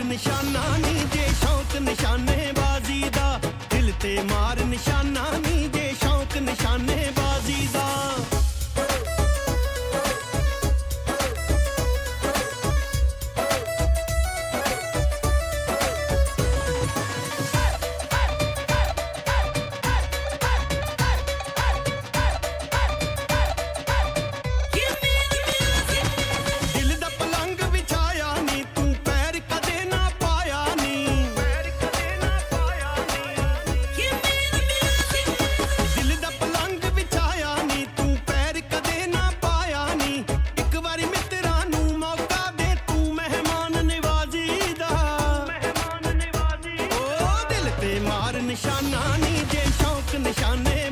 ਨਿਸ਼ਾਨਾ ਨੀ ਜੇ ਸ਼ੌਕ ਨਿਸ਼ਾਨੇਬਾਜ਼ੀ ਦਾ। ਦਿਲ ਤੇ ਮਾਰ ਨਿਸ਼ਾਨਾ ਨੀ ਜੇ ਸ਼ੌਕ ਨਿਸ਼ਾਨੇਬਾਜ਼ੀ ਦਾ। ਨਿਸ਼ਾਨਾ ਨੀ ਜੇ ਸ਼ੌਕ ਨਿਸ਼ਾਨੇ